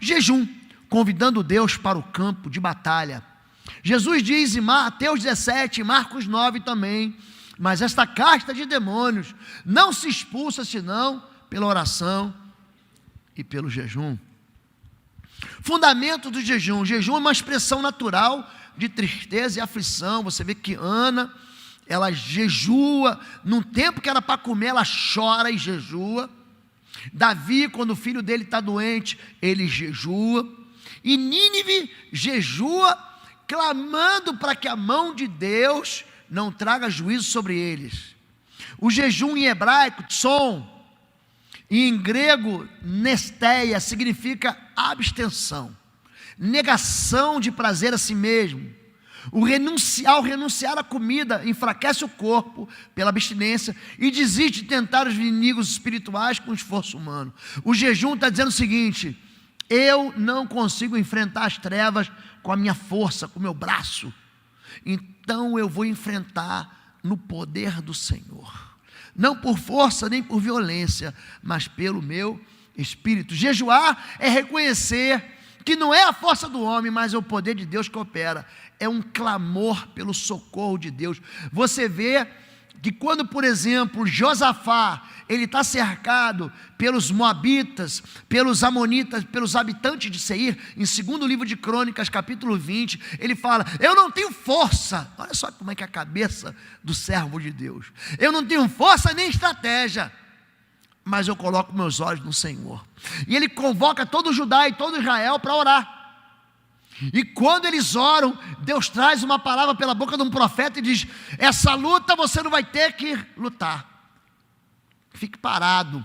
Jejum, convidando Deus para o campo de batalha. Jesus diz em Mateus 17, Marcos 9 também: mas esta casta de demônios não se expulsa senão pela oração e pelo jejum. Fundamento do jejum. Jejum é uma expressão natural de tristeza e aflição. Você vê que Ana, ela jejua, num tempo que era para comer, ela chora e jejua. Davi, quando o filho dele está doente, ele jejua. E Nínive jejua, clamando para que a mão de Deus não traga juízo sobre eles. O jejum em hebraico, tsom, e em grego, nesteia, significa abstenção, negação de prazer a si mesmo. Ao renunciar à comida, enfraquece o corpo pela abstinência e desiste de tentar os inimigos espirituais com esforço humano. O jejum está dizendo o seguinte: eu não consigo enfrentar as trevas com a minha força, com o meu braço, então eu vou enfrentar no poder do Senhor, não por força nem por violência, mas pelo meu Espírito. Jejuar é reconhecer que não é a força do homem, mas é o poder de Deus que opera. É um clamor pelo socorro de Deus. Você vê que quando, por exemplo, Josafá, ele está cercado pelos moabitas, pelos amonitas, pelos habitantes de Seir, em 2º livro de Crônicas, capítulo 20, ele fala: eu não tenho força. Olha só como é que é a cabeça do servo de Deus. Eu não tenho força nem estratégia, mas eu coloco meus olhos no Senhor. E ele convoca todo Judá e todo Israel para orar. E quando eles oram, Deus traz uma palavra pela boca de um profeta e diz: essa luta você não vai ter que lutar, fique parado.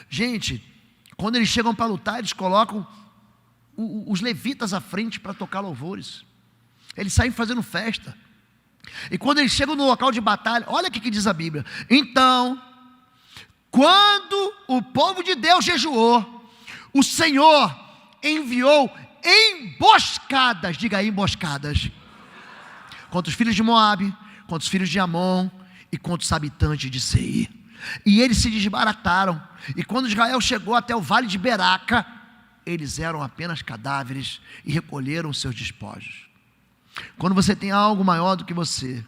Gente, quando eles chegam para lutar, eles colocam os levitas à frente para tocar louvores. Eles saem fazendo festa. E quando eles chegam no local de batalha, olha o que diz a Bíblia: então, quando o povo de Deus jejuou, o Senhor enviou emboscadas, diga aí, emboscadas, contra os filhos de Moabe, contra os filhos de Amon e contra os habitantes de Seir. E eles se desbarataram. E quando Israel chegou até o vale de Beraca, eles eram apenas cadáveres e recolheram seus despojos. Quando você tem algo maior do que você,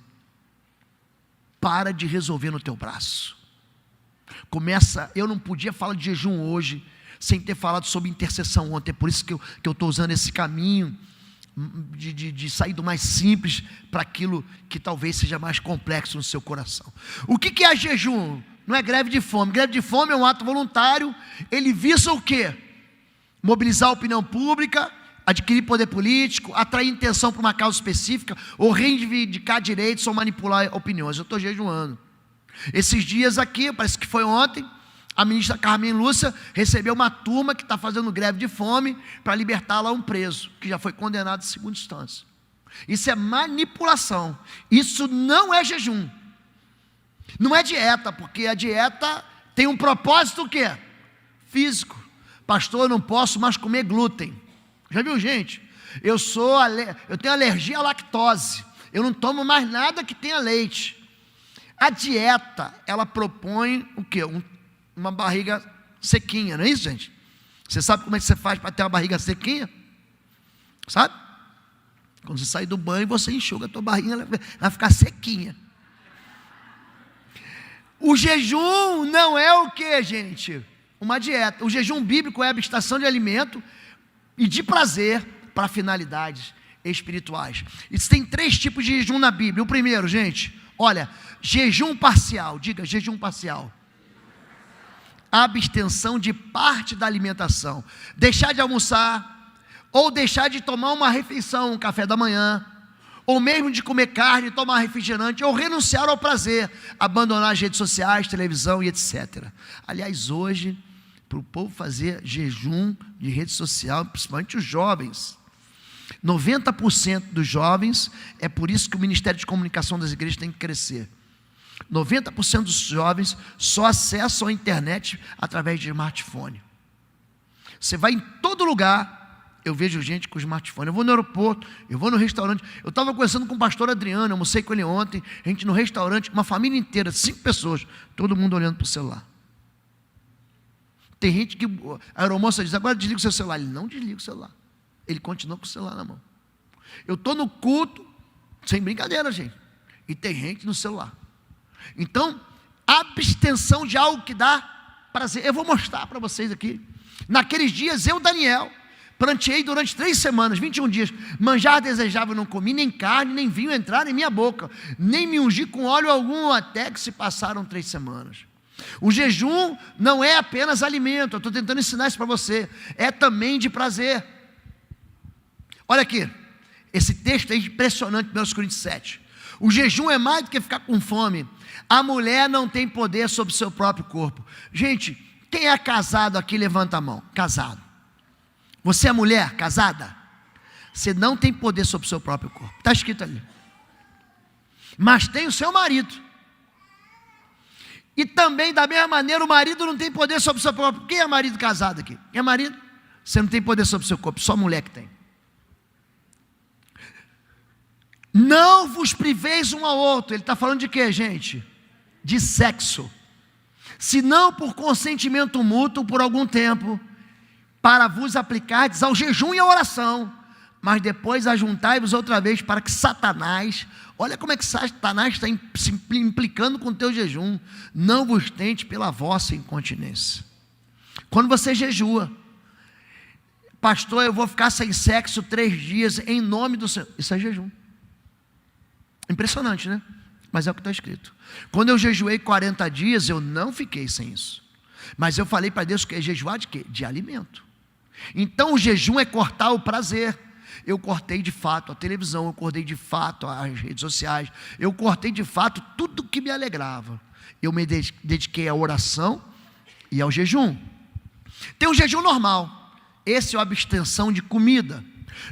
para de resolver no teu braço. Começa. Eu não podia falar de jejum hoje sem ter falado sobre intercessão ontem. É por isso que eu estou usando esse caminho de sair do mais simples para aquilo que talvez seja mais complexo no seu coração. O que é jejum? Não é greve de fome. Greve de fome é um ato voluntário. Ele visa o quê? Mobilizar a opinião pública, adquirir poder político, atrair atenção para uma causa específica, ou reivindicar direitos ou manipular opiniões. Eu estou jejuando. Esses dias aqui, parece que foi ontem, a ministra Carmen Lúcia recebeu uma turma que está fazendo greve de fome para libertar lá um preso, que já foi condenado em segunda instância. Isso é manipulação. Isso não é jejum. Não é dieta, porque a dieta tem um propósito o quê? Físico. Pastor, eu não posso mais comer glúten. Já viu, gente? Eu tenho alergia à lactose. Eu não tomo mais nada que tenha leite. A dieta, ela propõe o quê? Uma barriga sequinha, não é isso, gente? Você sabe como é que você faz para ter uma barriga sequinha? Sabe? Quando você sair do banho, você enxuga a tua barriga, ela vai ficar sequinha. O jejum não é o que, gente? Uma dieta. O jejum bíblico é a abstenção de alimento e de prazer para finalidades espirituais. E tem 3 tipos de jejum na Bíblia. O primeiro, gente, olha, jejum parcial. Diga, jejum parcial. Abstenção de parte da alimentação. Deixar de almoçar, ou deixar de tomar uma refeição, um café da manhã, ou mesmo de comer carne, tomar refrigerante, ou renunciar ao prazer, abandonar as redes sociais, televisão e etc. Aliás, hoje, para o povo fazer jejum de rede social, principalmente os jovens, 90% dos jovens, é por isso que o Ministério de Comunicação das igrejas tem que crescer. 90% dos jovens só acessam a internet através de smartphone. Você vai em todo lugar, eu vejo gente com smartphone. Eu vou no aeroporto, eu vou no restaurante. Eu estava conversando com o pastor Adriano, eu almocei com ele ontem, a gente no restaurante, uma família inteira, 5 pessoas, todo mundo olhando para o celular. Tem gente que, a aeromoça diz, agora desliga o seu celular. Ele não desliga o celular. Ele continua com o celular na mão. Eu estou no culto, sem brincadeira, gente. E tem gente no celular. Então, abstenção de algo que dá prazer. Eu vou mostrar para vocês aqui. Naqueles dias, eu, Daniel, pranteei durante 3 semanas, 21 dias. Manjar desejável não comi, nem carne, nem vinho entrar em minha boca, nem me ungi com óleo algum, até que se passaram 3 semanas. O jejum não é apenas alimento, eu estou tentando ensinar isso para você, é também de prazer. Olha aqui, esse texto é impressionante, 1 Coríntios 7. O jejum é mais do que ficar com fome. A mulher não tem poder sobre o seu próprio corpo. Gente, quem é casado aqui, levanta a mão. Casado. Você é mulher, casada? Você não tem poder sobre o seu próprio corpo. Está escrito ali. Mas tem o seu marido. E também, da mesma maneira, o marido não tem poder sobre o seu próprio. Quem é marido casado aqui? Quem é marido? Você não tem poder sobre o seu corpo, só mulher que tem. Não vos priveis um ao outro. Ele está falando de quê, gente? De sexo. Se não por consentimento mútuo por algum tempo, para vos aplicardes ao jejum e à oração, mas depois ajuntai-vos outra vez para que Satanás, olha como é que Satanás está se implicando com o teu jejum, não vos tente pela vossa incontinência. Quando você jejua, pastor, eu vou ficar sem sexo 3 dias em nome do Senhor, isso é jejum. Impressionante, né? Mas é o que está escrito. Quando eu jejuei 40 dias, eu não fiquei sem isso. Mas eu falei para Deus que é jejuar de quê? De alimento. Então o jejum é cortar o prazer. Eu cortei de fato a televisão, eu cortei de fato as redes sociais, eu cortei de fato tudo que me alegrava. Eu me dediquei à oração e ao jejum. Tem o jejum normal. Esse é a abstenção de comida.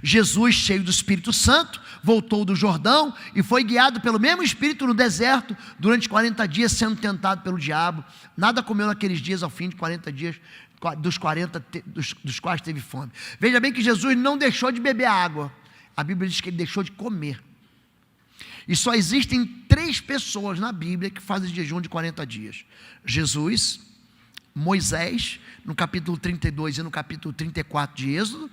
Jesus, cheio do Espírito Santo, voltou do Jordão e foi guiado pelo mesmo Espírito no deserto durante 40 dias, sendo tentado pelo diabo. Nada comeu naqueles dias, ao fim de 40 dias, dos quais teve fome. Veja bem que Jesus não deixou de beber água. A Bíblia diz que ele deixou de comer. E só existem 3 pessoas na Bíblia que fazem jejum de 40 dias. Jesus, Moisés, no capítulo 32 e no capítulo 34 de Êxodo,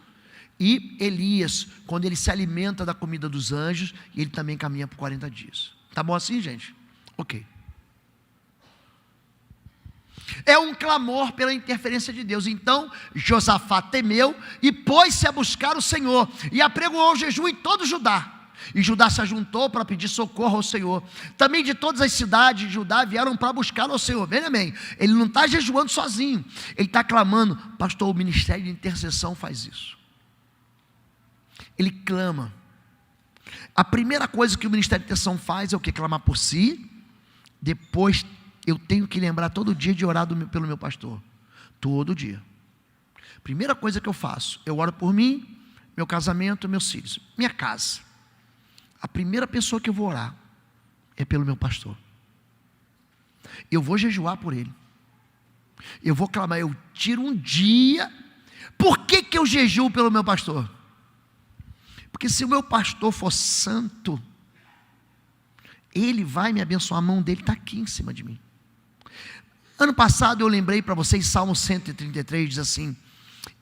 e Elias, quando ele se alimenta da comida dos anjos, e ele também caminha por 40 dias. Tá bom assim, gente? Ok. É um clamor pela interferência de Deus. Então Josafá temeu e pôs-se a buscar o Senhor, e apregoou o jejum em todo Judá. E Judá se ajuntou para pedir socorro ao Senhor. Também de todas as cidades de Judá vieram para buscar ao Senhor. Veja bem, ele não está jejuando sozinho, ele está clamando. Pastor, o ministério de intercessão faz isso. Ele clama. A primeira coisa que o ministério de intercessão faz é o que? Clamar por si. Depois eu tenho que lembrar todo dia de orar pelo meu pastor. Todo dia. Primeira coisa que eu faço, eu oro por mim, meu casamento, meus filhos, minha casa. A primeira pessoa que eu vou orar é pelo meu pastor. Eu vou jejuar por ele. Eu vou clamar, eu tiro um dia. Por que eu jejuo pelo meu pastor? Porque se o meu pastor for santo, ele vai me abençoar, a mão dele está aqui em cima de mim. Ano passado eu lembrei para vocês, Salmo 133 diz assim: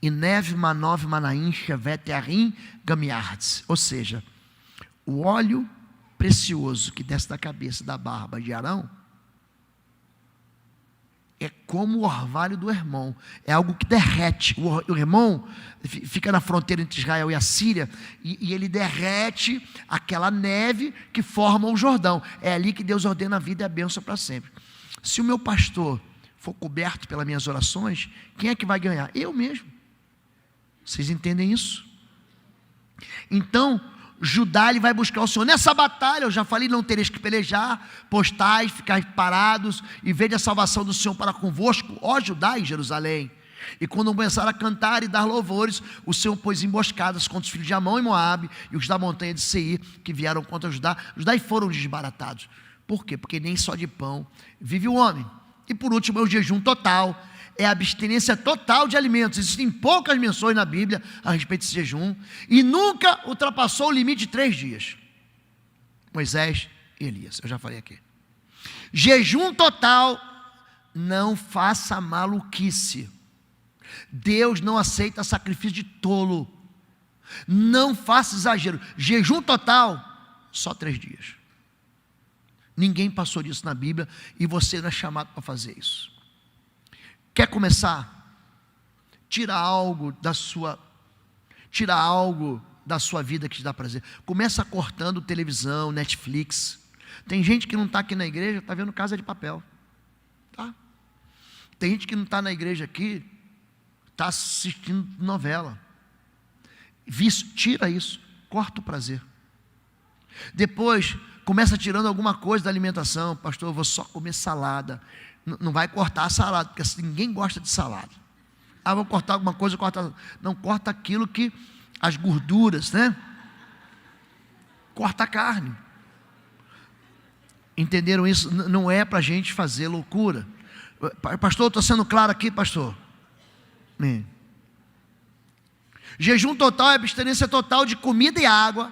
Inev manov manaim shevet yarim gamiardes. Ou seja, o óleo precioso que desce da cabeça da barba de Arão é como o orvalho do Hermon, é algo que derrete. O Hermon fica na fronteira entre Israel e a Síria, e ele derrete aquela neve que forma o Jordão. É ali que Deus ordena a vida e a bênção para sempre. Se o meu pastor for coberto pelas minhas orações, quem é que vai ganhar? Eu mesmo. Vocês entendem isso? Então Judá, ele vai buscar o Senhor. Nessa batalha, eu já falei, não tereis que pelejar, postais, ficar parados, e vede a salvação do Senhor para convosco, ó Judá e Jerusalém. E quando começaram a cantar e dar louvores, o Senhor pôs emboscadas contra os filhos de Amon e Moabe, e os da montanha de Seir, que vieram contra Judá. Judá e foram desbaratados. Por quê? Porque nem só de pão vive o homem. E por último, é o jejum total. É a abstinência total de alimentos. Existem poucas menções na Bíblia a respeito desse jejum, e nunca ultrapassou o limite de 3 dias. Moisés e Elias, eu já falei aqui. Jejum total, não faça maluquice. Deus não aceita sacrifício de tolo. Não faça exagero. Jejum total, só 3 dias. Ninguém passou disso na Bíblia e você não é chamado para fazer isso. Quer começar? Tira algo da sua vida que te dá prazer. Começa cortando televisão, Netflix. Tem gente que não está aqui na igreja, está vendo Casa de Papel. Tá? Tem gente que não está na igreja aqui, está assistindo novela. Vício, tira isso, corta o prazer. Depois, começa tirando alguma coisa da alimentação. Pastor, eu vou só comer salada. Não vai cortar a salada, porque ninguém gosta de salada. Ah, vou cortar alguma coisa, não, corta aquilo que, as gorduras, né? Corta a carne. Entenderam isso? Não é para a gente fazer loucura. Pastor, estou sendo claro aqui, pastor? Jejum total é abstinência total de comida e água.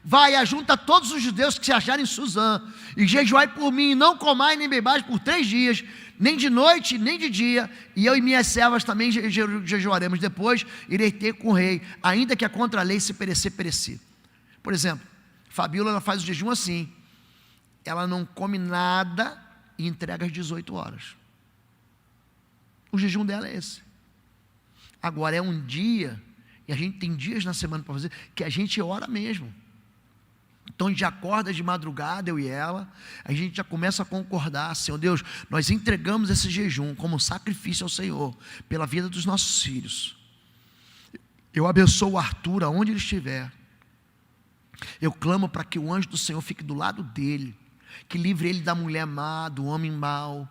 Vai, ajunta todos os judeus que se acharem em Suzã, e jejuai por mim, e não comai nem bebais por 3 dias, nem de noite, nem de dia, e eu e minhas servas também jejuaremos. Depois irei ter com o rei, ainda que a contra-lei se perecer, perecer. Por exemplo, Fabíola, ela faz o jejum assim, ela não come nada e entrega às 18 horas. O jejum dela é esse. Agora é um dia, e a gente tem dias na semana para fazer, que a gente ora mesmo. Então a gente acorda de madrugada, eu e ela, a gente já começa a concordar: Senhor Deus, nós entregamos esse jejum como sacrifício ao Senhor, pela vida dos nossos filhos. Eu abençoo o Arthur, aonde ele estiver. Eu clamo para que o anjo do Senhor fique do lado dele, que livre ele da mulher má, do homem mau,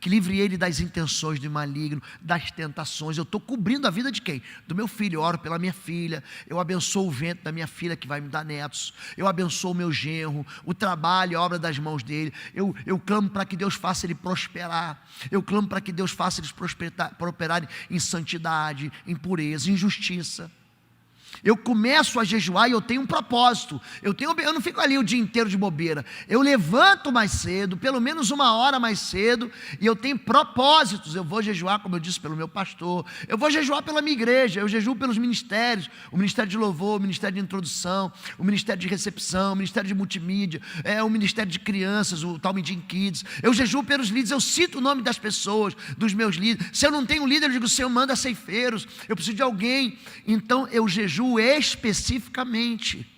que livre ele das intenções do maligno, das tentações. Eu estou cobrindo a vida de quem? Do meu filho. Eu oro pela minha filha, eu abençoo o ventre da minha filha que vai me dar netos, eu abençoo o meu genro, o trabalho, a obra das mãos dele. Eu clamo para que Deus faça ele prosperar, eu clamo para que Deus faça eles prosperarem em santidade, em pureza, em justiça. Eu começo a jejuar e eu tenho um propósito. Eu não fico ali o dia inteiro de bobeira. Eu levanto mais cedo, pelo menos 1 hora mais cedo, e eu tenho propósitos. Eu vou jejuar, como eu disse, pelo meu pastor. Eu vou jejuar pela minha igreja. Eu jejuo pelos ministérios: o ministério de louvor, o ministério de introdução, o ministério de recepção, o ministério de multimídia, o ministério de crianças, o Talmidim Kids. Eu jejuo pelos líderes. Eu cito o nome das pessoas, dos meus líderes. Se eu não tenho líder, eu digo: Senhor, manda ceifeiros. Eu preciso de alguém. Então eu jejuo especificamente,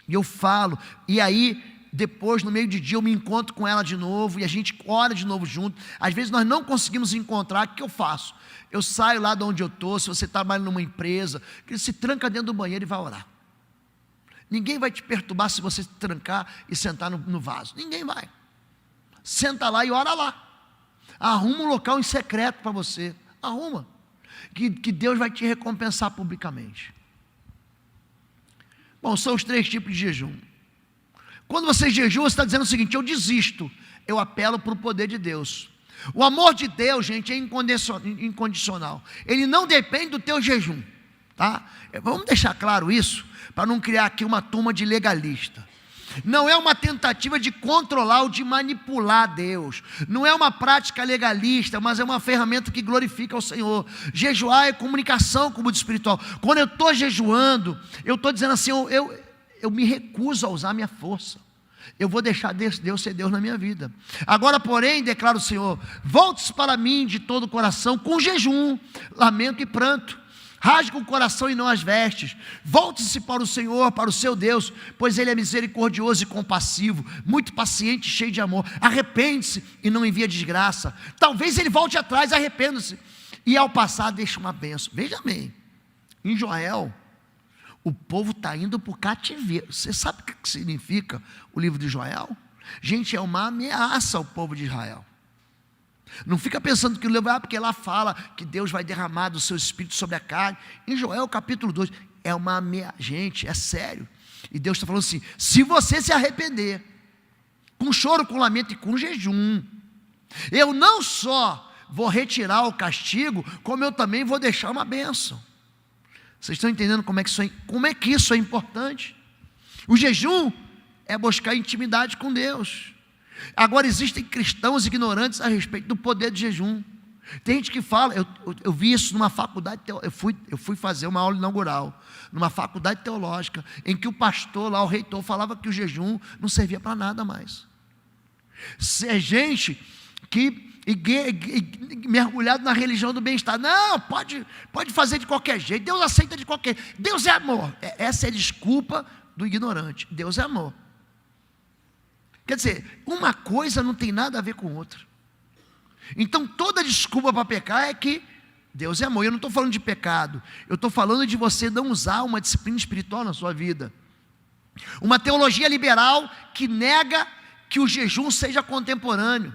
e eu falo, e aí depois no meio do dia eu me encontro com ela de novo, e a gente ora de novo junto. Às vezes nós não conseguimos encontrar. O que eu faço? Eu saio lá de onde eu estou. Se você trabalha numa empresa, que se tranca dentro do banheiro e vai orar. Ninguém vai te perturbar se você se trancar e sentar no vaso. Ninguém vai. Senta lá e ora lá. Arruma um local em secreto para você. Arruma, que Deus vai te recompensar publicamente. Bom, são os 3 tipos de jejum. Quando você jejua, você está dizendo o seguinte: eu desisto, eu apelo para o poder de Deus. O amor de Deus, gente, é incondicional. Ele não depende do teu jejum, tá? Vamos deixar claro isso, para não criar aqui uma turma de legalista. Não é uma tentativa de controlar ou de manipular Deus. Não é uma prática legalista, mas é uma ferramenta que glorifica ao Senhor. Jejuar é comunicação com o mundo espiritual. Quando eu estou jejuando, eu estou dizendo assim: eu me recuso a usar minha força. Eu vou deixar Deus ser Deus na minha vida. Agora, porém, declara o Senhor: volte-se para mim de todo o coração, com jejum, lamento e pranto. Rasgue o coração e não as vestes. Volte-se para o Senhor, para o seu Deus, pois Ele é misericordioso e compassivo, muito paciente e cheio de amor. Arrepende-se e não envia desgraça. Talvez Ele volte atrás, arrependa-se, e ao passar deixe uma bênção. Veja bem, em Joel, o povo está indo para o cativeiro. Você sabe o que significa o livro de Joel? Gente, é uma ameaça ao povo de Israel. Não fica pensando que o livro porque lá fala que Deus vai derramar do seu espírito sobre a carne. Em Joel capítulo 2, é uma ameaça. Gente, é sério. E Deus está falando assim: se você se arrepender, com choro, com lamento e com jejum, eu não só vou retirar o castigo, como eu também vou deixar uma bênção. Vocês estão entendendo como é que isso é importante? O jejum é buscar intimidade com Deus. Agora, existem cristãos ignorantes a respeito do poder de jejum. Tem gente que fala, eu vi isso numa faculdade, eu fui fazer uma aula inaugural, numa faculdade teológica, em que o pastor lá, o reitor, falava que o jejum não servia para nada mais. É gente que mergulhado na religião do bem-estar, não, pode fazer de qualquer jeito, Deus aceita de qualquer jeito, Deus é amor. Essa é a desculpa do ignorante, Deus é amor. Quer dizer, uma coisa não tem nada a ver com outra. Então toda desculpa para pecar é que Deus é amor. Eu não estou falando de pecado, eu estou falando de você não usar uma disciplina espiritual na sua vida. Uma teologia liberal que nega que o jejum seja contemporâneo.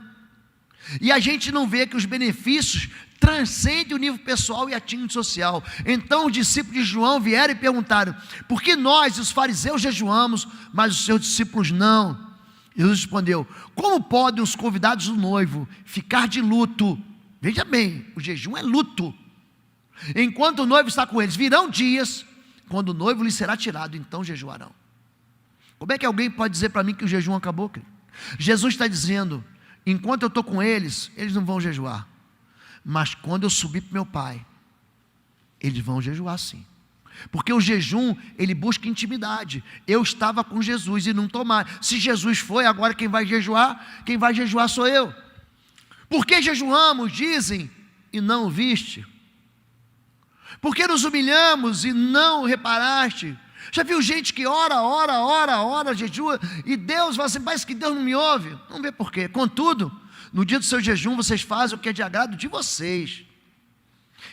E a gente não vê que os benefícios transcendem o nível pessoal e atingem o social. Então os discípulos de João vieram e perguntaram: por que nós, os fariseus, jejuamos, mas os seus discípulos não? Jesus respondeu: como podem os convidados do noivo ficar de luto? Veja bem, o jejum é luto. Enquanto o noivo está com eles, virão dias quando o noivo lhe será tirado, então jejuarão. Como é que alguém pode dizer para mim que o jejum acabou, querido? Jesus está dizendo: enquanto eu estou com eles, eles não vão jejuar, mas quando eu subir para meu Pai, eles vão jejuar sim. Porque o jejum, ele busca intimidade. Eu estava com Jesus e não estou mais. Se Jesus foi, agora quem vai jejuar sou eu. Por que jejuamos, dizem, e não o viste? Por que nos humilhamos e não reparaste? Já viu gente que ora, jejua, e Deus fala assim: parece que Deus não me ouve. Não vê por quê. Contudo, no dia do seu jejum, vocês fazem o que é de agrado de vocês.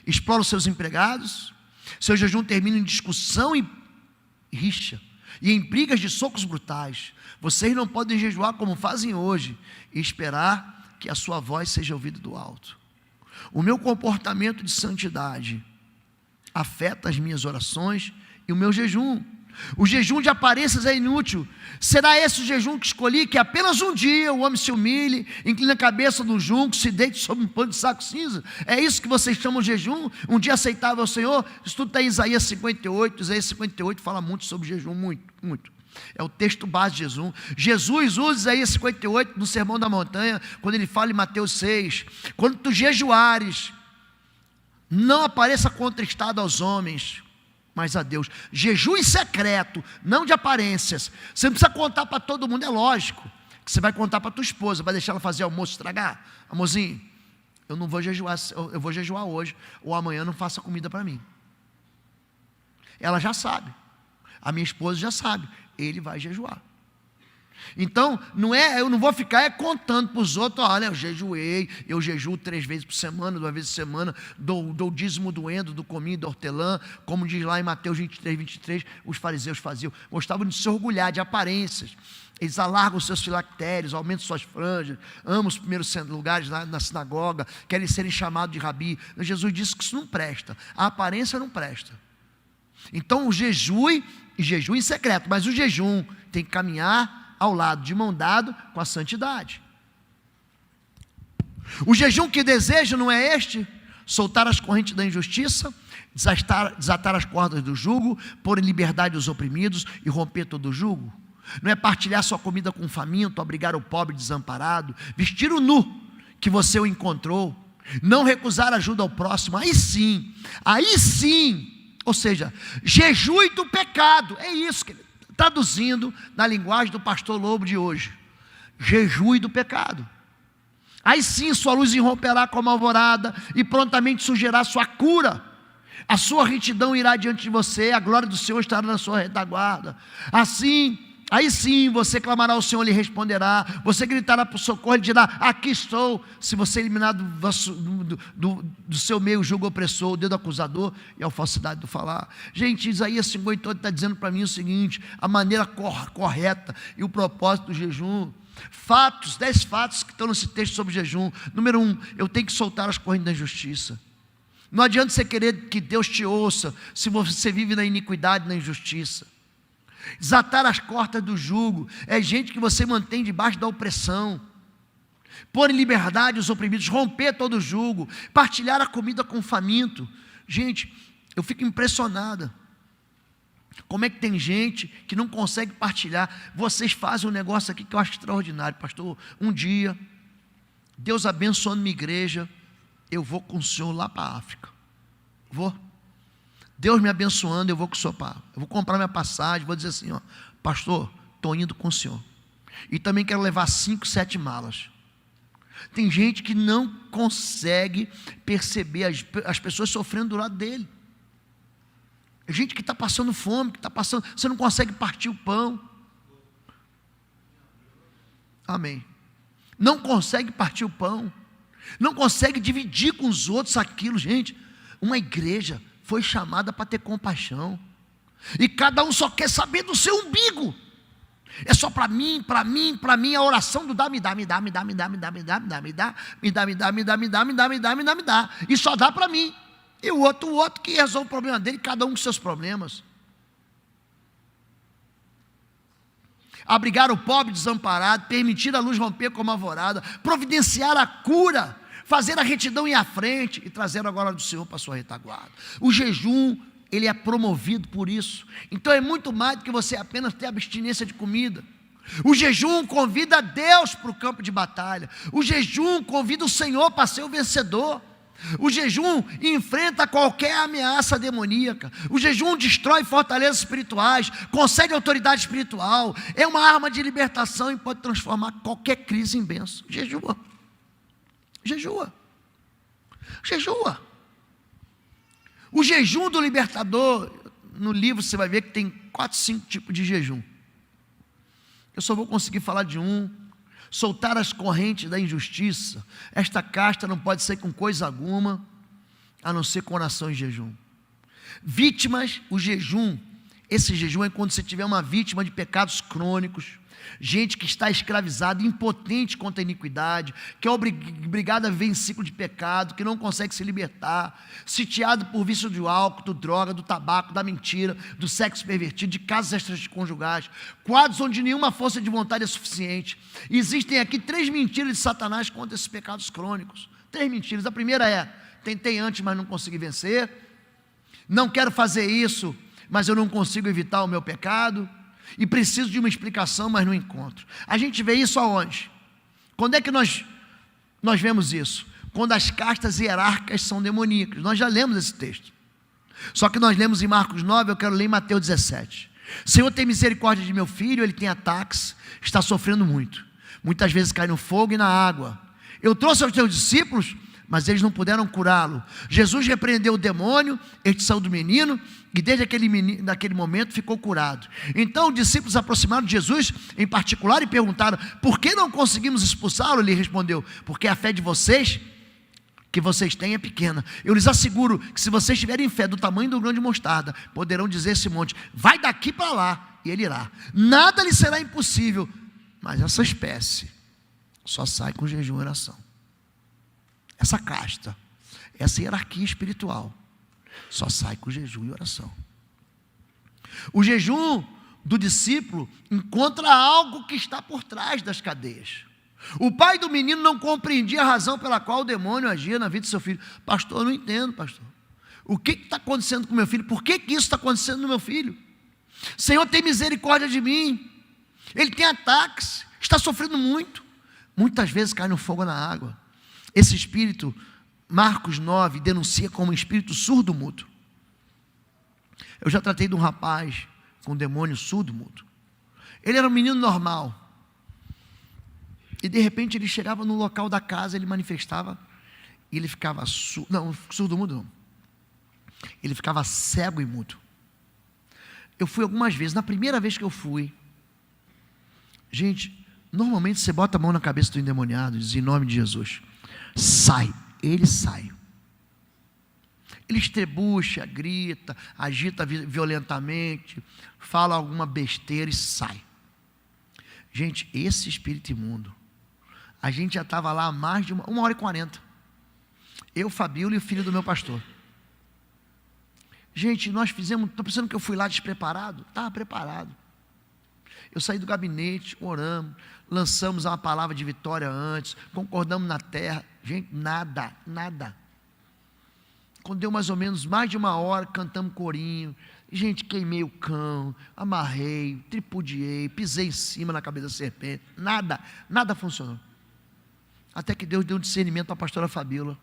Exploram os seus empregados. Seu jejum termina em discussão e rixa, e em brigas de socos brutais. Vocês não podem jejuar como fazem hoje, e esperar que a sua voz seja ouvida do alto. O meu comportamento de santidade afeta as minhas orações e o meu jejum. O jejum de aparências é inútil. Será esse o jejum que escolhi, que apenas um dia o homem se humilhe, inclina a cabeça no junco, se deite sobre um pano de saco cinza? É isso que vocês chamam de jejum? Um dia aceitável ao Senhor? Isso tudo está em Isaías 58. Isaías 58 fala muito sobre jejum, muito. É o texto base de jejum. Jesus usa Isaías 58 no Sermão da Montanha, quando ele fala em Mateus 6: quando tu jejuares, não apareça contristado aos homens, mas a Deus. Jejum em secreto, não de aparências. Você não precisa contar para todo mundo, é lógico que você vai contar para tua esposa, vai deixar ela fazer almoço, estragar. Amorzinho, eu não vou jejuar, eu vou jejuar hoje, ou amanhã não faça comida para mim. Ela já sabe, a minha esposa já sabe, ele vai jejuar. Então, eu não vou ficar contando para os outros: olha, eu jejuo 3 vezes por semana, 2 vezes por semana, dou dízimo do endo, do cominho, do hortelã, como diz lá em Mateus 23, os fariseus faziam. Gostavam de se orgulhar de aparências. Eles alargam os seus filactérios, aumentam suas franjas, amam os primeiros lugares na sinagoga, querem serem chamados de rabi. Jesus disse que isso não presta, a aparência não presta. Então o jejum em secreto, mas o jejum tem que caminhar ao lado, de mão dada com a santidade. O jejum que desejo não é este: soltar as correntes da injustiça, desatar as cordas do jugo, pôr em liberdade os oprimidos e romper todo o jugo. Não é partilhar sua comida com o faminto, abrigar o pobre desamparado, vestir o nu que você o encontrou, não recusar ajuda ao próximo. Aí sim, ou seja, jejue do pecado. É isso, querido. Traduzindo na linguagem do pastor Lobo de hoje: jejue do pecado. Aí sim sua luz irromperá como a alvorada, e prontamente surgirá sua cura. A sua retidão irá diante de você, a glória do Senhor estará na sua retaguarda. Aí sim você clamará ao Senhor, Ele responderá. Você gritará por socorro, Ele dirá: aqui estou. Se você eliminar do seu meio o jugo opressor, o dedo acusador e a falsidade do falar. Gente, Isaías 58 está dizendo para mim o seguinte: a maneira correta e o propósito do jejum. 10 fatos que estão nesse texto sobre jejum. Número 1, eu tenho que soltar as correntes da injustiça. Não adianta você querer que Deus te ouça se você vive na iniquidade, na injustiça. Desatar as cordas do jugo é gente que você mantém debaixo da opressão. Pôr em liberdade os oprimidos, romper todo o jugo, partilhar a comida com o faminto. Gente, eu fico impressionada. Como é que tem gente que não consegue partilhar? Vocês fazem um negócio aqui que eu acho extraordinário, pastor. Um dia, Deus abençoando minha igreja, eu vou com o senhor lá para a África. Vou. Deus me abençoando, eu vou com o senhor para. Eu vou comprar minha passagem, vou dizer assim, ó, pastor, estou indo com o senhor. E também quero levar 5, 7 malas. Tem gente que não consegue perceber as pessoas sofrendo do lado dele. Gente que está passando fome, que está passando, você não consegue partir o pão. Amém. Não consegue partir o pão. Não consegue dividir com os outros aquilo, gente. Uma igreja foi chamada para ter compaixão. E cada um só quer saber do seu umbigo. É só para mim, para mim, para mim. A oração do dá, me dá, me dá, me dá, me dá, me dá, me dá, me dá, me dá, me dá, me dá, me dá, me dá, me dá, me dá, me dá, me dá. E só dá para mim. E o outro que resolve o problema dele, cada um com seus problemas. Abrigar o pobre desamparado, permitir a luz romper como alvorada, providenciar a cura, fazer a retidão ir à frente e trazer a glória do Senhor para a sua retaguarda. O jejum, ele é promovido por isso. Então é muito mais do que você apenas ter abstinência de comida. O jejum convida Deus para o campo de batalha. O jejum convida o Senhor para ser o vencedor. O jejum enfrenta qualquer ameaça demoníaca. O jejum destrói fortalezas espirituais, concede autoridade espiritual, é uma arma de libertação e pode transformar qualquer crise em bênção. Jejua. Jejua. Jejua. O jejum do libertador, no livro você vai ver que tem 4, 5 tipos de jejum. Eu só vou conseguir falar de um. Soltar as correntes da injustiça. Esta casta não pode ser com coisa alguma, a não ser com oração e jejum. Vítimas, o jejum. Esse jejum é quando você tiver uma vítima de pecados crônicos, gente que está escravizada, impotente contra a iniquidade, que é obrigada a viver em ciclo de pecado, que não consegue se libertar, sitiado por vício do álcool, do droga, do tabaco, da mentira, do sexo pervertido, de casas extraconjugais, quadros onde nenhuma força de vontade é suficiente. E existem aqui 3 mentiras de Satanás contra esses pecados crônicos. 3 mentiras. A primeira é: tentei antes, mas não consegui vencer. Não quero fazer isso, mas eu não consigo evitar o meu pecado. E preciso de uma explicação, mas não encontro. A gente vê isso aonde? Quando é que nós vemos isso? Quando as castas hierárquicas são demoníacas. Nós já lemos esse texto. Só que nós lemos em Marcos 9, eu quero ler em Mateus 17. Senhor, tem misericórdia de meu filho, ele tem ataques, está sofrendo muito. Muitas vezes cai no fogo e na água. Eu trouxe aos teus discípulos, mas eles não puderam curá-lo. Jesus repreendeu o demônio, este saiu do menino, e desde naquele momento ficou curado. Então os discípulos se aproximaram de Jesus em particular e perguntaram: por que não conseguimos expulsá-lo? Ele respondeu: porque a fé de vocês, que vocês têm, é pequena. Eu lhes asseguro que se vocês tiverem fé do tamanho do grão de mostarda, poderão dizer a esse monte: vai daqui para lá, e ele irá. Nada lhe será impossível. Mas essa espécie só sai com jejum e oração. Essa casta, essa hierarquia espiritual, só sai com jejum e oração. O jejum do discípulo encontra algo que está por trás das cadeias. O pai do menino não compreendia a razão pela qual o demônio agia na vida do seu filho. Pastor, eu não entendo, pastor. O que está acontecendo com meu filho? Por que isso está acontecendo no meu filho? Senhor, tem misericórdia de mim. Ele tem ataques, está sofrendo muito. Muitas vezes cai no fogo ou na água. Esse espírito, Marcos 9, denuncia como um espírito surdo-mudo. Eu já tratei de um rapaz com um demônio surdo-mudo. Ele era um menino normal. E de repente ele chegava no local da casa, ele manifestava, e ele ficava surdo-mudo não. Ele ficava cego e mudo. Eu fui algumas vezes, na primeira vez que eu fui, gente, normalmente você bota a mão na cabeça do endemoniado e diz: em nome de Jesus, sai. Ele sai. Ele estrebucha, grita, agita violentamente, fala alguma besteira e sai. Gente, esse espírito imundo, a gente já estava lá há mais de 1h40. Eu, Fabíola e o filho do meu pastor. Gente, nós fizemos, estou pensando que eu fui lá despreparado? Estava preparado. Eu saí do gabinete, oramos, lançamos uma palavra de vitória antes, concordamos na terra. Gente, nada. Quando deu mais ou menos mais de 1h, cantamos corinho. Gente, queimei o cão, amarrei, tripudiei, pisei em cima na cabeça da serpente. Nada funcionou. Até que Deus deu um discernimento para a pastora Fabíola.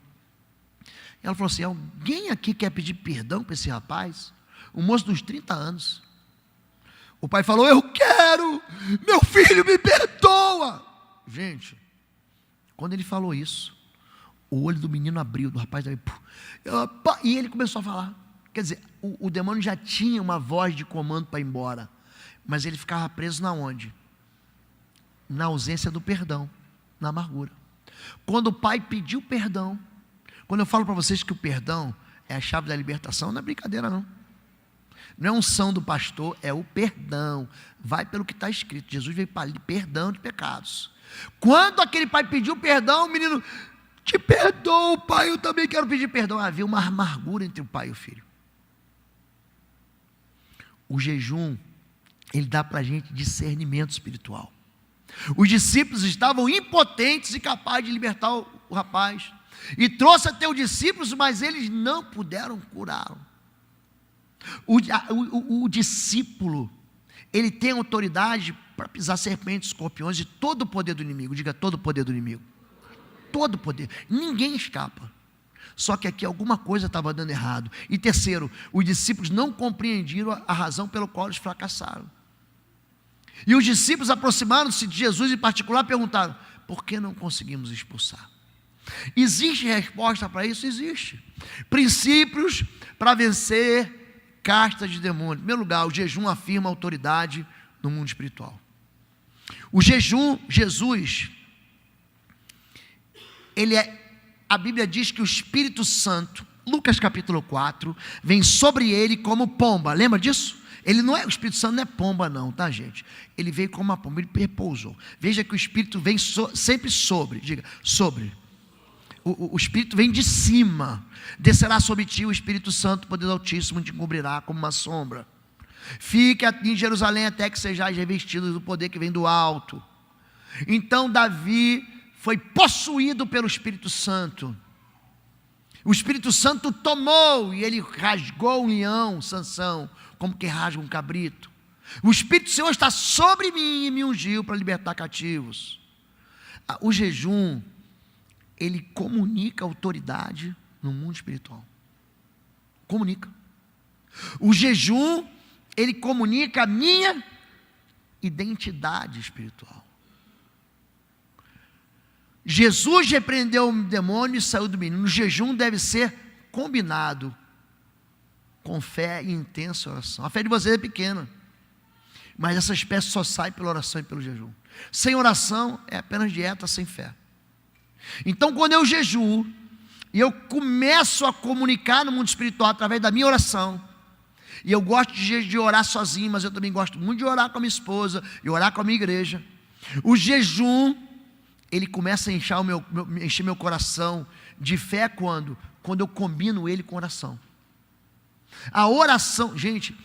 Ela falou assim: alguém aqui quer pedir perdão para esse rapaz? Um moço dos 30 anos. O pai falou: eu quero, meu filho me perdoa. Gente, quando ele falou isso, o olho do menino abriu, do rapaz abriu, e ele começou a falar. Quer dizer, o demônio já tinha uma voz de comando para ir embora, mas ele ficava preso na onde? Na ausência do perdão, na amargura. Quando o pai pediu perdão, quando eu falo para vocês que o perdão é a chave da libertação, não é brincadeira não. Não é unção do pastor, é o perdão. Vai pelo que está escrito. Jesus veio para perdão de pecados. Quando aquele pai pediu perdão, o menino: te perdoo, pai, eu também quero pedir perdão. Havia uma amargura entre o pai e o filho. O jejum, ele dá para a gente discernimento espiritual. Os discípulos estavam impotentes e capazes de libertar o rapaz. E trouxe até os discípulos, mas eles não puderam curá-lo. O discípulo, ele tem autoridade para pisar serpentes, escorpiões e todo o poder do inimigo. Diga: todo o poder do inimigo. Todo o poder. Ninguém escapa. Só que aqui alguma coisa estava dando errado. E terceiro, os discípulos não compreenderam a razão pela qual eles fracassaram. E os discípulos aproximaram-se de Jesus em particular e perguntaram: por que não conseguimos expulsar? Existe resposta para isso? Existe. Princípios para vencer castas de demônio. Em primeiro lugar, o jejum afirma autoridade no mundo espiritual. O jejum, Jesus, a Bíblia diz que o Espírito Santo, Lucas capítulo 4, vem sobre ele como pomba. Lembra disso? O Espírito Santo não é pomba não, tá, gente? Ele veio como uma pomba, ele repousou. Veja que o Espírito vem sempre sobre, diga, sobre. O Espírito vem de cima. Descerá sobre ti o Espírito Santo, o poder do Altíssimo te encobrirá como uma sombra. Fique em Jerusalém até que sejais revestidos do poder que vem do alto. Então Davi foi possuído pelo Espírito Santo. O Espírito Santo tomou e ele rasgou um leão, Sansão, como que rasga um cabrito. O Espírito do Senhor está sobre mim e me ungiu para libertar cativos. O jejum, ele comunica autoridade no mundo espiritual. Comunica. O jejum, ele comunica a minha identidade espiritual. Jesus repreendeu o demônio e saiu do menino. O jejum deve ser combinado com fé e intensa oração. A fé de vocês é pequena, mas essa espécie só sai pela oração e pelo jejum. Sem oração é apenas dieta sem fé. Então, quando eu jejuo e eu começo a comunicar no mundo espiritual através da minha oração, e eu gosto de orar sozinho, mas eu também gosto muito de orar com a minha esposa e orar com a minha igreja. O jejum, ele começa a encher meu coração de fé quando eu combino ele com oração. A oração, gente,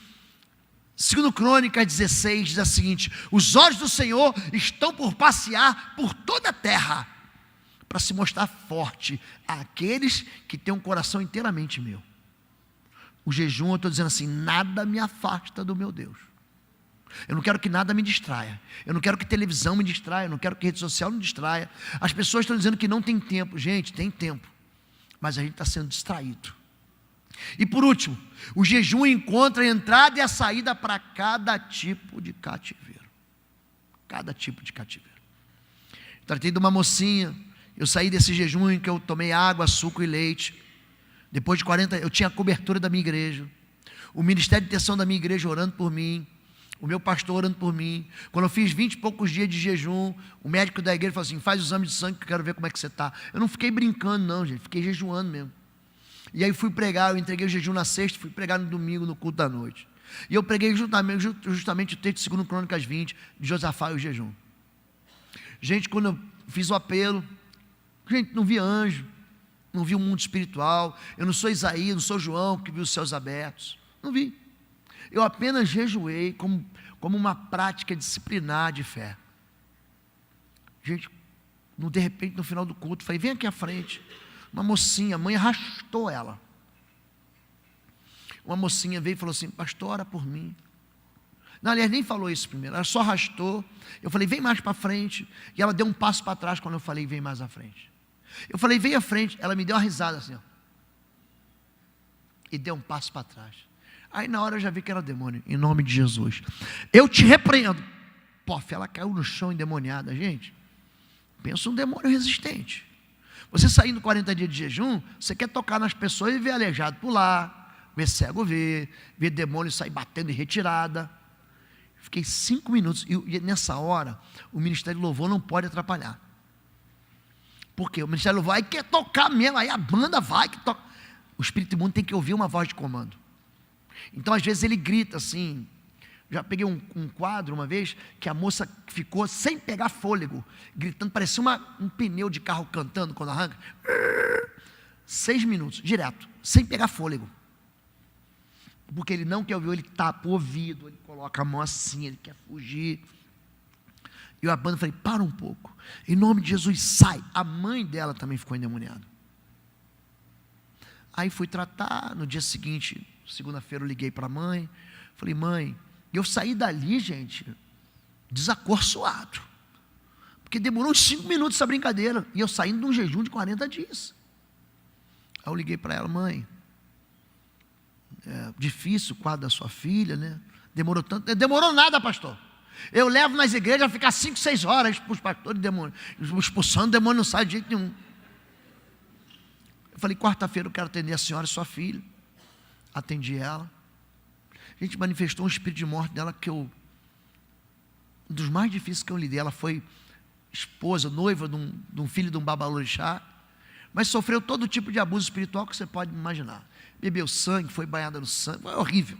2 Crônicas 16 diz o seguinte: os olhos do Senhor estão por passear por toda a terra, para se mostrar forte àqueles que têm um coração inteiramente meu. O jejum, eu estou dizendo assim: nada me afasta do meu Deus. Eu não quero que nada me distraia. Eu não quero que televisão me distraia. Eu não quero que rede social me distraia. As pessoas estão dizendo que não tem tempo. Gente, tem tempo, mas a gente está sendo distraído. E por último, o jejum encontra a entrada e a saída para cada tipo de cativeiro. Cada tipo de cativeiro. Tratei de uma mocinha. Eu saí desse jejum em que eu tomei água, suco e leite. Depois de 40, eu tinha a cobertura da minha igreja. O ministério de intercessão da minha igreja orando por mim. O meu pastor orando por mim. Quando eu fiz 20 e poucos dias de jejum, o médico da igreja falou assim: faz o exame de sangue que eu quero ver como é que você está. Eu não fiquei brincando não, gente. Fiquei jejuando mesmo. E aí fui pregar, eu entreguei o jejum na sexta, fui pregar no domingo, no culto da noite. E eu preguei justamente o texto de 2 Crônicas 20, de Josafá e o jejum. Gente, quando eu fiz o apelo, gente, não vi anjo, não vi o mundo espiritual. Eu não sou Isaías, não sou João que viu os céus abertos. Não vi. Eu apenas jejuei como uma prática disciplinar de fé. Gente, de repente no final do culto, falei: vem aqui à frente. Uma mocinha, a mãe arrastou ela. Uma mocinha veio e falou assim: pastor, ora por mim. Não, aliás, nem falou isso primeiro, ela só arrastou. Eu falei: vem mais para frente. E ela deu um passo para trás quando eu falei: vem mais à frente. Eu falei: vem à frente. Ela me deu uma risada assim, ó. e deu um passo para trás. Aí na hora eu já vi que era demônio, em nome de Jesus. Eu te repreendo. Pof, ela caiu no chão endemoniada, gente. Pensa um demônio resistente. Você saindo 40 dias de jejum, você quer tocar nas pessoas e ver aleijado pular, ver cego ver demônio sair batendo em retirada. Fiquei 5 minutos, e nessa hora, o Ministério do Louvor não pode atrapalhar. Por quê? O Ministério do Louvor aí quer tocar mesmo, aí a banda vai que toca. O Espírito Imundo tem que ouvir uma voz de comando. Então, às vezes, ele grita assim. Já peguei um quadro uma vez, que a moça ficou sem pegar fôlego, gritando, parecia um pneu de carro cantando quando arranca. 6 minutos, direto, sem pegar fôlego. Porque ele não quer ouvir, ele tapa o ouvido, ele coloca a mão assim, ele quer fugir. E a banda falei, para um pouco, em nome de Jesus, sai. A mãe dela também ficou endemoniada. Aí fui tratar, no dia seguinte, segunda-feira eu liguei para a mãe, falei, mãe, eu saí dali, gente, desacorçoado, porque demorou uns 5 minutos essa brincadeira, e eu saindo de um jejum de 40 dias. Aí eu liguei para ela, mãe, é difícil o quadro da sua filha, né? Demorou tanto, demorou nada, pastor. Eu levo nas igrejas a ficar 5, 6 horas para os pastores demônio, expulsando o demônio, não sai de jeito nenhum. Eu falei, quarta-feira eu quero atender a senhora e sua filha. Atendi ela. A gente manifestou um espírito de morte dela que um dos mais difíceis que eu lidei. Ela foi esposa, noiva de um filho de um babalorixá, mas sofreu todo tipo de abuso espiritual que você pode imaginar. Bebeu sangue, foi banhada no sangue, foi horrível.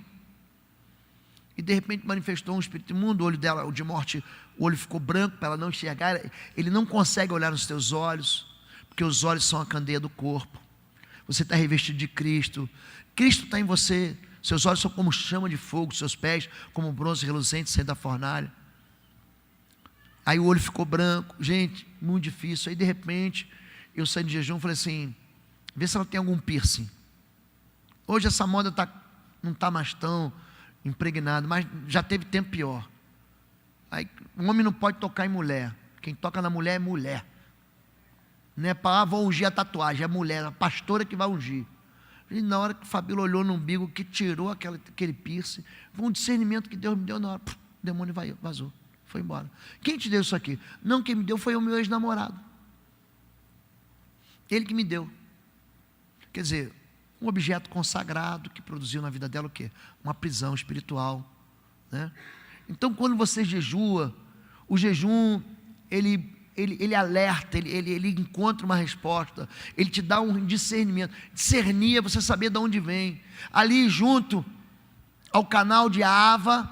E de repente manifestou um espírito imundo, o olho dela, o de morte, o olho ficou branco para ela não enxergar. Ele não consegue olhar nos teus olhos, porque os olhos são a candeia do corpo. Você está revestido de Cristo, Cristo está em você. Seus olhos são como chama de fogo, seus pés como bronze reluzente saindo da fornalha. Aí o olho ficou branco, gente, muito difícil. Aí de repente, eu saí de jejum e falei assim, vê se ela tem algum piercing. Hoje essa moda não está mais tão impregnada, mas já teve tempo pior. Aí um homem não pode tocar em mulher, quem toca na mulher é mulher. Não é para, vou ungir a tatuagem, é mulher, a pastora que vai ungir. E na hora que o Fabíola olhou no umbigo, que tirou aquele piercing, foi um discernimento que Deus me deu na hora. O demônio vazou, foi embora. Quem te deu isso aqui? Não, quem me deu foi o meu ex-namorado. Ele que me deu. Quer dizer, um objeto consagrado que produziu na vida dela o quê? Uma prisão espiritual, né? Então, quando você jejua, o jejum, ele alerta, ele encontra uma resposta, ele te dá um discernimento. Discernir é você saber de onde vem. Ali junto ao canal de Ava,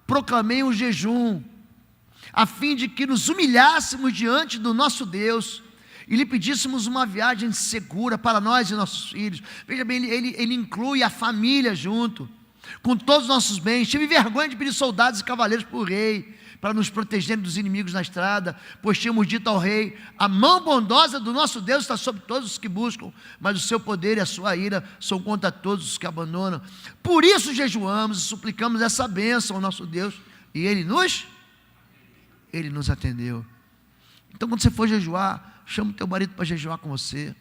proclamei um jejum, a fim de que nos humilhássemos diante do nosso Deus e lhe pedíssemos uma viagem segura para nós e nossos filhos. Veja bem, ele inclui a família junto, com todos os nossos bens. Tive vergonha de pedir soldados e cavaleiros para o rei, para nos protegerem dos inimigos na estrada, pois tínhamos dito ao rei, a mão bondosa do nosso Deus está sobre todos os que buscam, mas o seu poder e a sua ira são contra todos os que abandonam. Por isso jejuamos e suplicamos essa bênção ao nosso Deus, e Ele nos atendeu. Então quando você for jejuar, chama o teu marido para jejuar com você.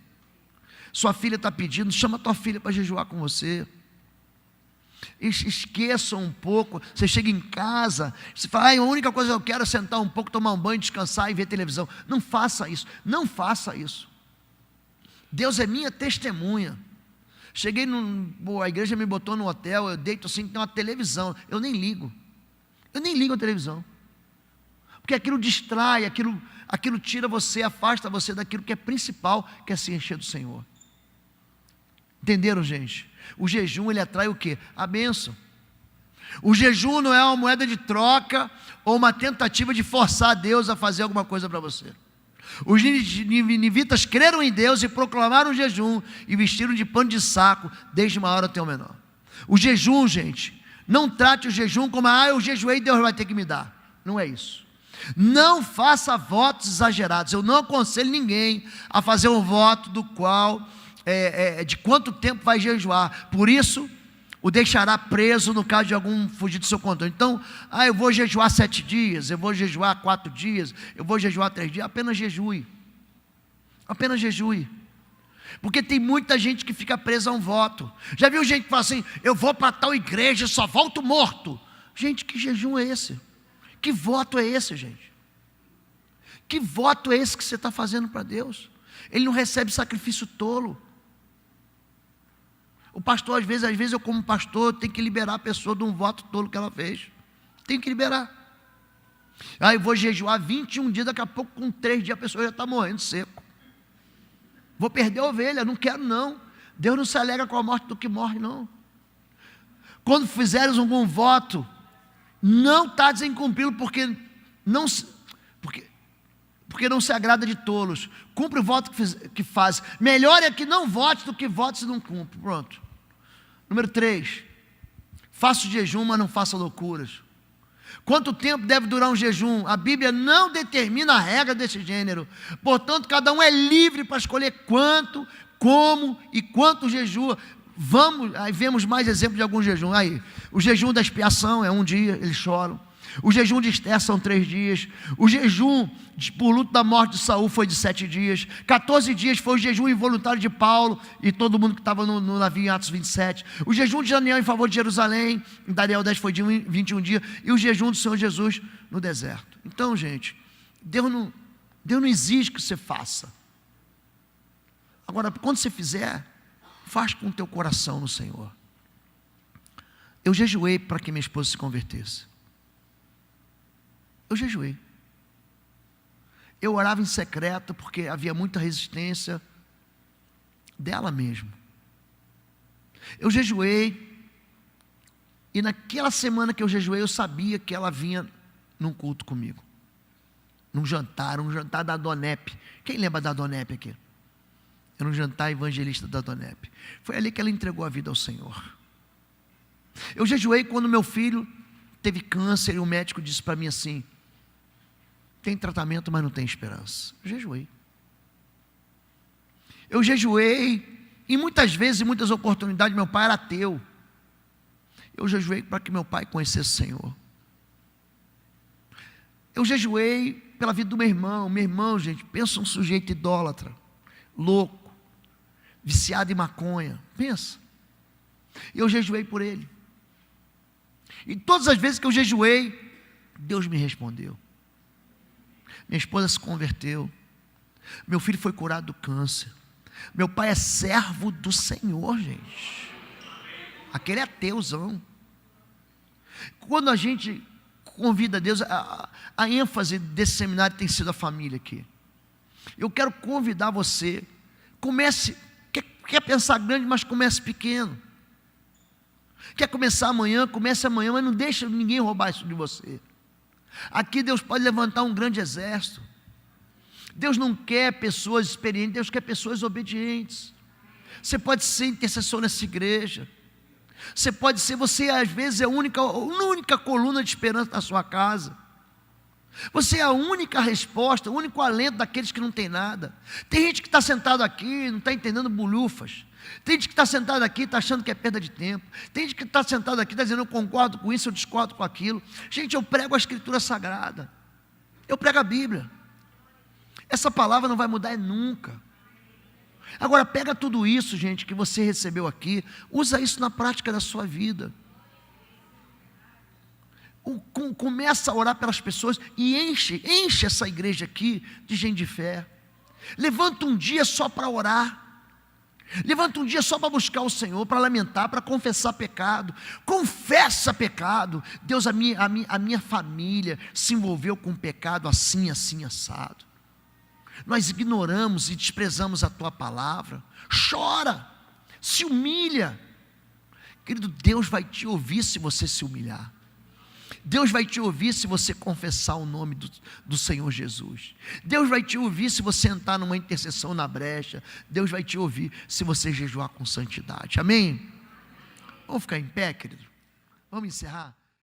Sua filha está pedindo, chama a tua filha para jejuar com você. Esqueçam um pouco. Você chega em casa, você fala, a única coisa que eu quero é sentar um pouco, tomar um banho, descansar e ver televisão. Não faça isso, não faça isso. Deus é minha testemunha. Cheguei, a igreja me botou no hotel, eu deito assim, tem uma televisão, eu nem ligo a televisão, porque aquilo distrai, aquilo tira você, afasta você daquilo que é principal, que é se encher do Senhor. Entenderam, gente? O jejum, ele atrai o quê? A bênção. O jejum não é uma moeda de troca ou uma tentativa de forçar Deus a fazer alguma coisa para você. Os ninivitas creram em Deus e proclamaram o jejum e vestiram de pano de saco desde maior até o menor. O jejum, gente, não trate o jejum como, eu jejuei, Deus vai ter que me dar. Não é isso. Não faça votos exagerados. Eu não aconselho ninguém a fazer um voto do qual de quanto tempo vai jejuar. Por isso o deixará preso no caso de algum fugir do seu controle. Então, eu vou jejuar 7 dias, eu vou jejuar 4 dias, eu vou jejuar 3 dias. Apenas jejue. Porque tem muita gente que fica presa a um voto. Já viu gente que fala assim: eu vou para tal igreja e só volto morto. Gente, que jejum é esse? Que voto é esse, gente? Que voto é esse que você está fazendo para Deus? Ele não recebe sacrifício tolo. O pastor, às vezes eu como pastor, tenho que liberar a pessoa de um voto tolo que ela fez. Tenho que liberar. Aí eu vou jejuar 21 dias, daqui a pouco com 3 dias a pessoa já está morrendo seco. Vou perder a ovelha, não quero não. Deus não se alegra com a morte do que morre não. Quando fizeres algum voto, não está desencumpri-lo porque não se agrada de tolos. Cumpre o voto que faz. Melhor é que não vote do que vote se não cumpre. Pronto. Número 3. Faça o jejum, mas não faça loucuras. Quanto tempo deve durar um jejum? A Bíblia não determina a regra desse gênero. Portanto, cada um é livre para escolher quanto, como e quanto jejua. Aí vemos mais exemplos de algum jejum. Aí, o jejum da expiação é 1 dia, eles choram. O jejum de Esther são 3 dias. O jejum por luto da morte de Saul foi de 7 dias. 14 dias foi o jejum involuntário de Paulo e todo mundo que estava no navio em Atos 27. O jejum de Daniel em favor de Jerusalém, em Daniel 10 foi de 21 dias. E o jejum do Senhor Jesus no deserto. Então, gente, Deus não exige que você faça. Agora, quando você fizer, faz com o teu coração no Senhor. Eu jejuei para que minha esposa se convertesse. Eu jejuei. Eu orava em secreto porque havia muita resistência dela mesmo. Eu jejuei e naquela semana que eu jejuei eu sabia que ela vinha num culto comigo. Um jantar da Donep. Quem lembra da Donep aqui? Era um jantar evangelista da Donep. Foi ali que ela entregou a vida ao Senhor. Eu jejuei quando meu filho teve câncer e o médico disse para mim assim: tem tratamento, mas não tem esperança. Eu jejuei. Eu jejuei, e muitas vezes, em muitas oportunidades, meu pai era ateu. Eu jejuei para que meu pai conhecesse o Senhor. Eu jejuei pela vida do meu irmão. Meu irmão, gente, pensa um sujeito idólatra, louco, viciado em maconha. Pensa. Eu jejuei por ele. E todas as vezes que eu jejuei, Deus me respondeu. Minha esposa se converteu. Meu filho foi curado do câncer. Meu pai é servo do Senhor, gente. Aquele é ateuzão. Quando a gente convida a Deus, a ênfase desse seminário tem sido a família aqui. Eu quero convidar você. Comece, quer pensar grande, mas comece pequeno. Quer começar amanhã, comece amanhã, mas não deixe ninguém roubar isso de você. Aqui Deus pode levantar um grande exército. Deus não quer pessoas experientes, Deus quer pessoas obedientes. Você pode ser intercessor nessa igreja. Você às vezes é a única coluna de esperança na sua casa. Você é a única resposta, o único alento daqueles que não tem nada. Tem gente que está sentado aqui, não está entendendo bolhufas. Tem gente que está sentado aqui, está achando que é perda de tempo. Tem gente que está sentado aqui, está dizendo: eu concordo com isso, eu discordo com aquilo. Gente, eu prego a Escritura Sagrada. Eu prego a Bíblia. Essa palavra não vai mudar nunca. Agora, pega tudo isso, gente, que você recebeu aqui, usa isso na prática da sua vida. Começa a orar pelas pessoas e enche essa igreja aqui de gente de fé. Levanta um dia só para orar. Levanta um dia só para buscar o Senhor, para lamentar, para confessar pecado. Confessa pecado. Deus, a minha família se envolveu com pecado assim, assim, assado. Nós ignoramos e desprezamos a Tua palavra. Chora, se humilha. Querido, Deus vai te ouvir se você se humilhar. Deus vai te ouvir se você confessar o nome do Senhor Jesus. Deus vai te ouvir se você entrar numa intercessão na brecha. Deus vai te ouvir se você jejuar com santidade. Amém? Vamos ficar em pé, querido? Vamos encerrar?